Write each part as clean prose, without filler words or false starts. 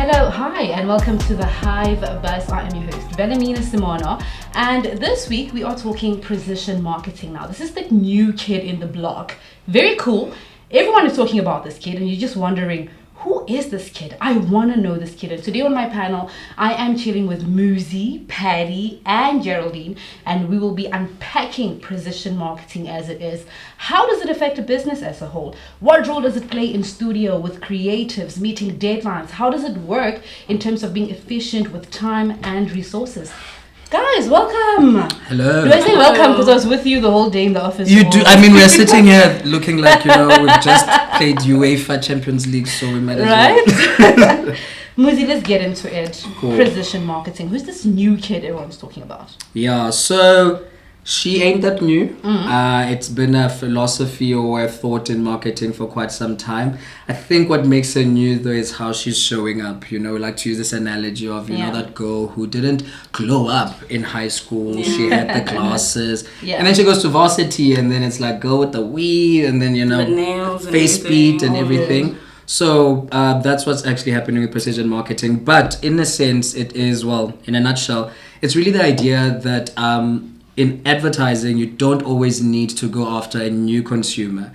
Hello, hi, and welcome to the Hive Buzz. I am your host, Velamina Simona, and this week we are talking precision marketing. Now, this is the new kid in the block. Very cool. Everyone is talking about this kid, and you're just wondering, who is this kid? I want to know this kid. And today on my panel, I am chilling with Muzi, Patty, and Geraldine, and we will be unpacking precision marketing as it is. How does it affect a business as a whole? What role does it play in studio with creatives, meeting deadlines? How does it work in terms of being efficient with time and resources? Guys, welcome. Hello. Do I say welcome because I was with you the whole day in the office? You do. I mean, we're sitting here looking like, we've just played UEFA Champions League, so we might as well. Right? Muzi, let's get into it. Cool. Precision marketing. Who's this new kid everyone's talking about? Yeah, so she ain't that new. It's been a philosophy or a thought in marketing for quite some time. I think what makes her new though is how she's showing up. Like to use this analogy of, know, that girl who didn't glow up in high school. She had the glasses. And then she goes to varsity and then it's like girl with the weave and then, the nails face beat and everything. So that's what's actually happening with precision marketing. But in a sense, it is, in a nutshell, it's really the idea that in advertising, you don't always need to go after a new consumer.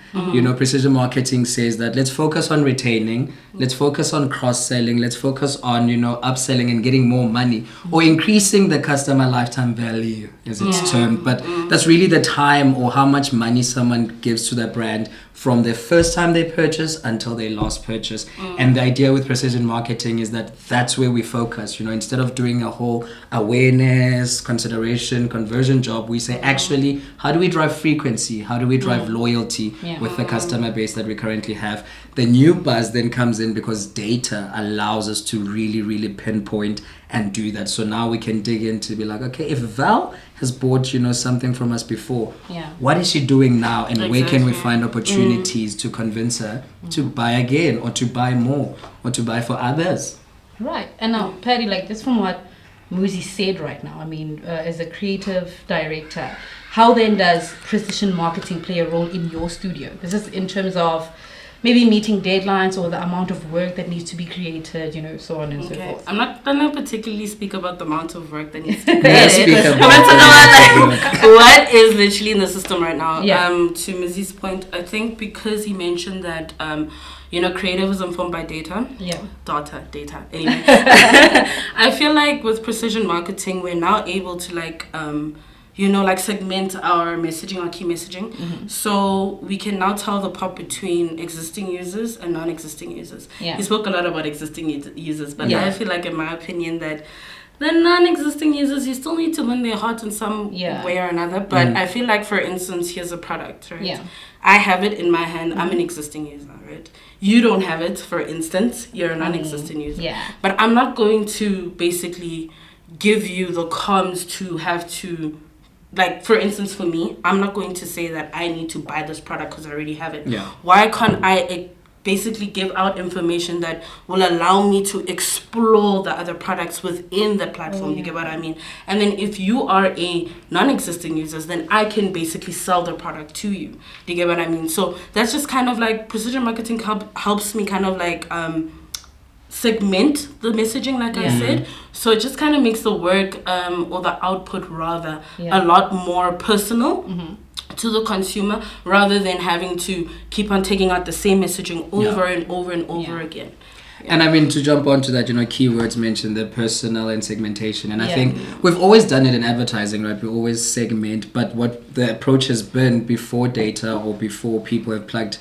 Precision marketing says that let's focus on retaining, let's focus on cross-selling, let's focus on, upselling and getting more money or increasing the customer lifetime value, as it's termed. But that's really the time or how much money someone gives to their brand from the first time they purchase until their last purchase. And the idea with precision marketing is that that's where we focus. Instead of doing a whole awareness, consideration, conversion job, we say actually, how do we drive frequency? How do we drive loyalty with the customer base that we currently have? The new buzz then comes in because data allows us to really, really pinpoint and do that. So now we can dig in to be like, okay, if Val has bought, something from us before, what is she doing now? And where can we find opportunities to convince her to buy again or to buy more or to buy for others? Right. And now, Patty, just from what Muzi said right now, as a creative director, how then does precision marketing play a role in your studio? This is in terms of maybe meeting deadlines or the amount of work that needs to be created, so on and so forth. I'm not going to particularly speak about the amount of work that needs to be created. I'm going to talk about what is literally in the system right now. To Muzi's point, I think because he mentioned that creative is informed by data. Data. Anyway, I feel like with precision marketing, we're now able to segment our messaging, our key messaging. So we can now tell the pop between existing users and non-existing users. He spoke a lot about existing users, but I feel like, in my opinion, that the non-existing users, you still need to win their heart in some way or another. But I feel like, for instance, here's a product, right? I have it in my hand. I'm an existing user, right? You don't have it, for instance. You're a non-existing user. But I'm not going to basically give you the comms to have to... for instance, for me, I'm not going to say that I need to buy this product because I already have it. Why can't I basically give out information that will allow me to explore the other products within the platform? You get what I mean? And then if you are a non-existing user, then I can basically sell the product to you. Do you get what I mean? So that's just kind of precision marketing helps me kind of segment the messaging, I said. So it just kind of makes the work or the output rather a lot more personal to the consumer, rather than having to keep on taking out the same messaging over and over and over again. And to jump onto that, keywords mentioned, the personal and segmentation. And I think we've always done it in advertising, right? We always segment, but what the approach has been before data or before people have plugged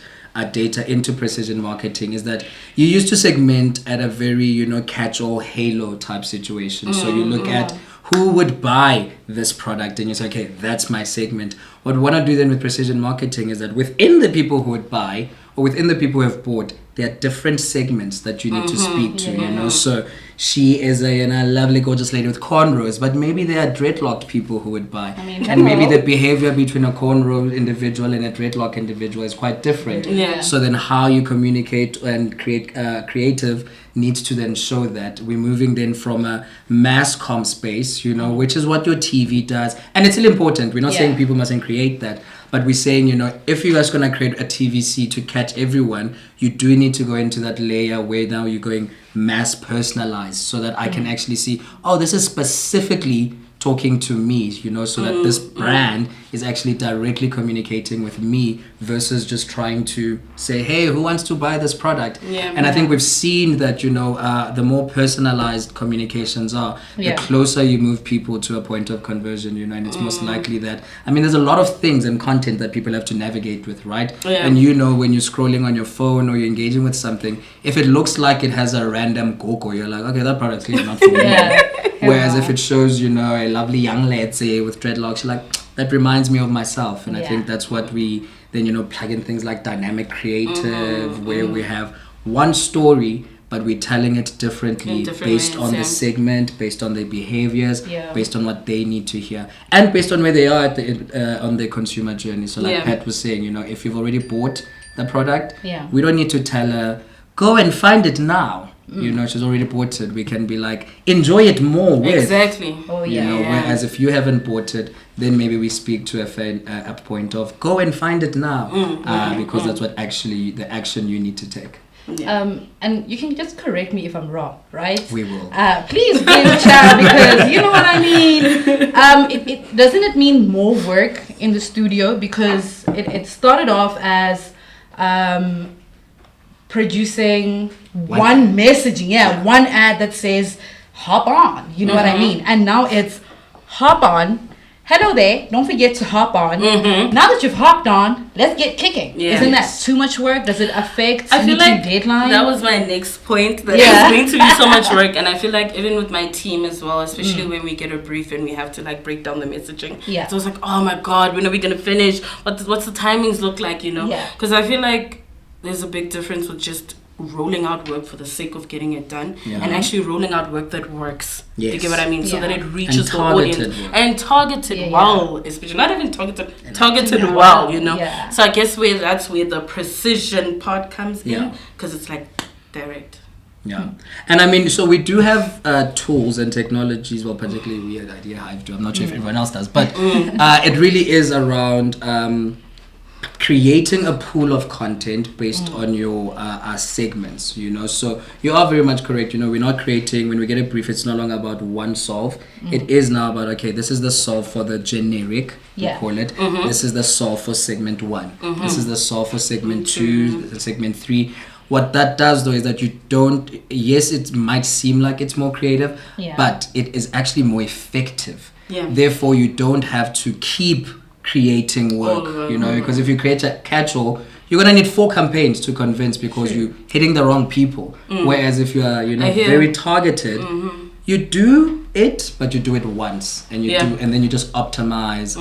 data into precision marketing is that you used to segment at a very, catch-all halo type situation. So you look at who would buy this product and you say, okay, that's my segment. What we want to do then with precision marketing is that within the people who would buy or within the people who have bought, there are different segments that you need to speak to, So she is a lovely, gorgeous lady with cornrows, but maybe there are dreadlocked people who would buy. And maybe the behavior between a cornrow individual and a dreadlock individual is quite different. So then how you communicate and create creative needs to then show that. We're moving then from a mass comm space, which is what your TV does. And it's still important. We're not saying people mustn't create that. But we're saying, if you guys going to create a TVC to catch everyone, you do need to go into that layer where now you're going mass personalized so that I can actually see, oh, this is specifically talking to me, you know, so that this brand is actually directly communicating with me versus just trying to say, hey, who wants to buy this product? And I think we've seen that, you know, the more personalized communications are, the closer you move people to a point of conversion, you know, and it's most likely that, I mean, there's a lot of things and content that people have to navigate with, right? And you know, when you're scrolling on your phone or you're engaging with something, if it looks like it has a random coco, you're like, okay, that product's clearly not for me. Whereas if it shows, you know, a lovely young lady, say, with dreadlocks, you're like, that reminds me of myself. And I think that's what we then, you know, plug in things like dynamic creative, where we have one story, but we're telling it differently based on the segment, based on their behaviors, based on what they need to hear, and based on where they are at on their consumer journey. So like Pat was saying, you know, if you've already bought the product, we don't need to tell her, go and find it now. You know, she's already bought it. We can be like, enjoy it more with. Exactly. Oh, you know, whereas if you haven't bought it, then maybe we speak to a point of, go and find it now. Because that's what actually, the action you need to take. And you can just correct me if I'm wrong, right? We will. Please be in the chat, because you know what I mean. It doesn't it mean more work in the studio, because it started off as producing one messaging, one ad that says hop on, you know what I mean, and now it's hop on, hello there, don't forget to hop on. Now that you've hopped on, let's get kicking. Isn't that too much work? Does it affect I feel like deadline? That was my next point, that it's going to be so much work. And I feel like even with my team as well, especially when we get a brief and we have to like break down the messaging, so it's like, oh my god, when are we gonna finish? What's the timings look like, you know? Because I feel like there's a big difference with just rolling out work for the sake of getting it done and actually rolling out work that works. You get what I mean? So that it reaches the audience and targeted well, especially not even targeted well, you know. So I guess that's where the precision part comes in, because it's like direct. And I mean, so we do have tools and technologies, well, particularly we at Idea Hive do. I'm not sure if everyone else does, but it really is around creating a pool of content based on your segments, you know. So you are very much correct, you know. We're not creating, when we get a brief, it's no longer about one solve. It is now about, okay, this is the solve for the generic, we call it. This is the solve for segment 1. This is the solve for segment 2, segment 3. What that does though is that you don't, yes, it might seem like it's more creative, but it is actually more effective. Therefore, you don't have to keep creating work, you know, because if you create a catch-all, you're gonna need 4 campaigns to convince, because you're hitting the wrong people. Whereas if you are, you know, very targeted, you do it, but you do it once, and you do, and then you just optimize.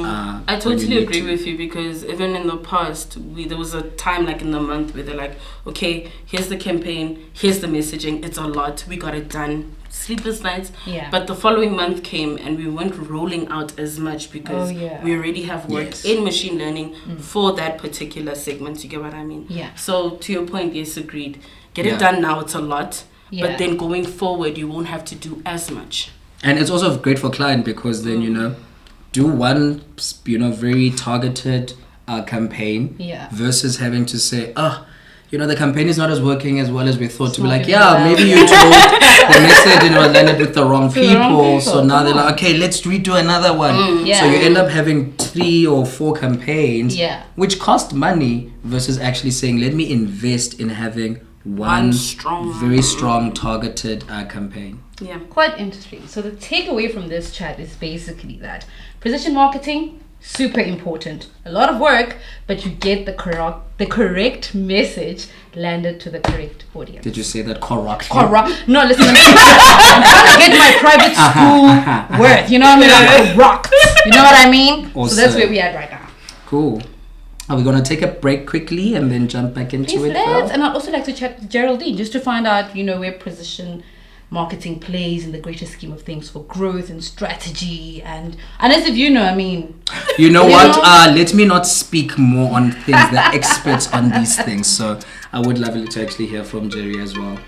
I totally agree with you, because even in the past, there was a time like in the month where they're like, okay, here's the campaign, here's the messaging, it's a lot, we got it done. Sleepless nights, but the following month came and we weren't rolling out as much, because we already have work in machine learning for that particular segment. You get what I mean? So to your point, yes, agreed. Get it done now, it's a lot, but then going forward you won't have to do as much. And it's also great for client, because then, you know, do one, you know, very targeted campaign versus having to say, you know, the campaign is not as working as well as we thought. To be like, maybe you told the message, you know, landed with the wrong people. So now they're like, okay, let's redo another one. So you end up having 3 or 4 campaigns, which cost money, versus actually saying, let me invest in having one very strong targeted campaign. Quite interesting. So the takeaway from this chat is basically that precision marketing, super important, a lot of work, but you get the correct message landed to the correct audience. Did you say that correct? No, listen, I'm trying to get my private school worth, you know what I mean? I'm correct, you know what I mean? Awesome. So that's where we are right now. Cool. Are we going to take a break quickly and then jump back into it? Let's. And I'd also like to chat with Geraldine, just to find out, you know, where precision marketing plays in the greater scheme of things for growth and strategy, and as if you know, I mean, you know what, let me not speak more on things. They're experts on these things, so I would love to actually hear from Jerry as well.